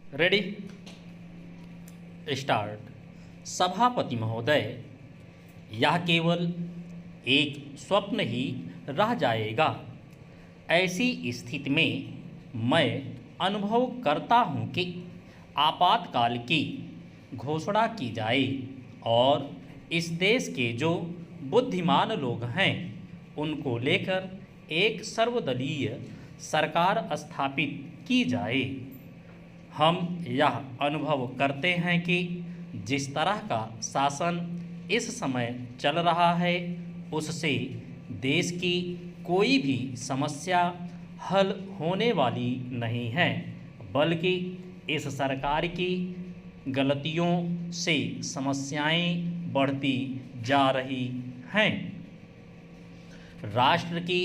Ready start. सभापति महोदय, यह केवल एक स्वप्न ही रह जाएगा। ऐसी स्थिति में मैं अनुभव करता हूँ कि आपातकाल की घोषणा की जाए और इस देश के जो बुद्धिमान लोग हैं उनको लेकर एक सर्वदलीय सरकार स्थापित की जाए। हम यह अनुभव करते हैं कि जिस तरह का शासन इस समय चल रहा है उससे देश की कोई भी समस्या हल होने वाली नहीं है, बल्कि इस सरकार की गलतियों से समस्याएं बढ़ती जा रही हैं। राष्ट्र की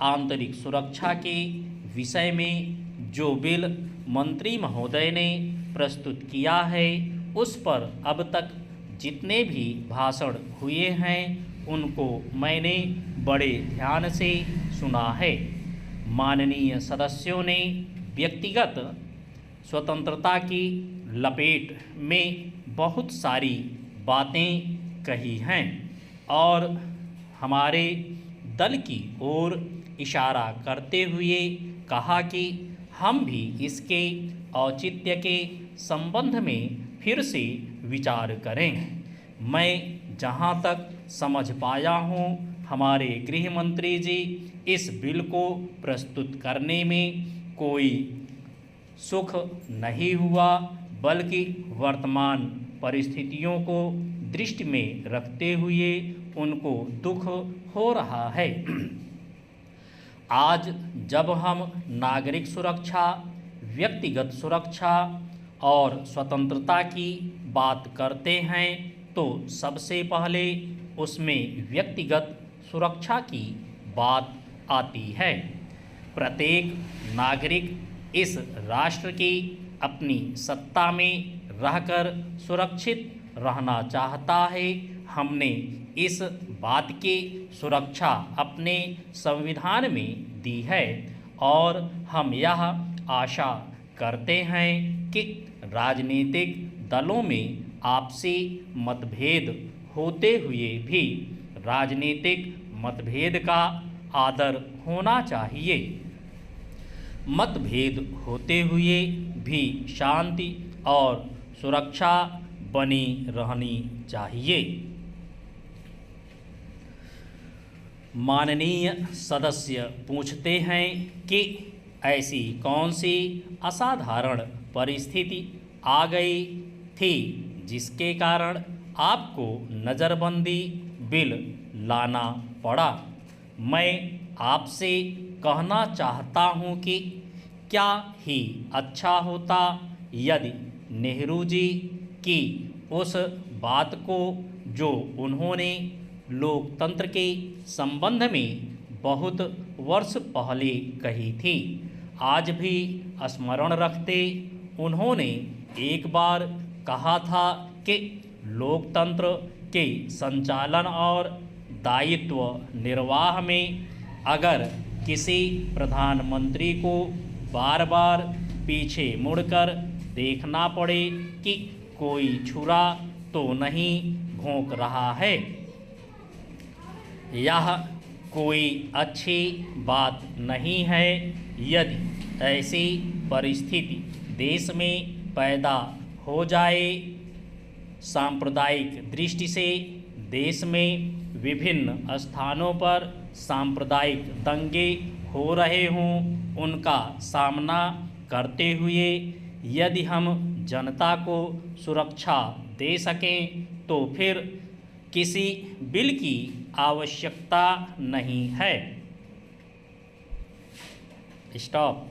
आंतरिक सुरक्षा के विषय में जो बिल मंत्री महोदय ने प्रस्तुत किया है उस पर अब तक जितने भी भाषण हुए हैं उनको मैंने बड़े ध्यान से सुना है। माननीय सदस्यों ने व्यक्तिगत स्वतंत्रता की लपेट में बहुत सारी बातें कही हैं और हमारे दल की ओर इशारा करते हुए कहा कि हम भी इसके औचित्य के संबंध में फिर से विचार करें। मैं जहां तक समझ पाया हूं, हमारे गृह मंत्री जी इस बिल को प्रस्तुत करने में कोई सुख नहीं हुआ, बल्कि वर्तमान परिस्थितियों को दृष्टि में रखते हुए उनको दुख हो रहा है। आज जब हम नागरिक सुरक्षा, व्यक्तिगत सुरक्षा और स्वतंत्रता की बात करते हैं तो सबसे पहले उसमें व्यक्तिगत सुरक्षा की बात आती है। प्रत्येक नागरिक इस राष्ट्र की अपनी सत्ता में रहकर सुरक्षित रहना चाहता है। हमने इस बात की सुरक्षा अपने संविधान में दी है और हम यह आशा करते हैं कि राजनीतिक दलों में आपसी मतभेद होते हुए भी राजनीतिक मतभेद का आदर होना चाहिए। मतभेद होते हुए भी शांति और सुरक्षा बनी रहनी चाहिए। माननीय सदस्य पूछते हैं कि ऐसी कौन सी असाधारण परिस्थिति आ गई थी जिसके कारण आपको नज़रबंदी बिल लाना पड़ा। मैं आपसे कहना चाहता हूं कि क्या ही अच्छा होता यदि नेहरू जी की उस बात को जो उन्होंने लोकतंत्र के संबंध में बहुत वर्ष पहले कही थी, आज भी स्मरण रखते। उन्होंने एक बार कहा था कि लोकतंत्र के संचालन और दायित्व निर्वाह में अगर किसी प्रधानमंत्री को बार बार पीछे मुड़कर देखना पड़े कि कोई छुरा तो नहीं भौंक रहा है, यह कोई अच्छी बात नहीं है। यदि ऐसी परिस्थिति देश में पैदा हो जाए, सांप्रदायिक दृष्टि से देश में विभिन्न स्थानों पर सांप्रदायिक दंगे हो रहे हों, उनका सामना करते हुए यदि हम जनता को सुरक्षा दे सकें तो फिर किसी बिल की आवश्यकता नहीं है। स्टॉप।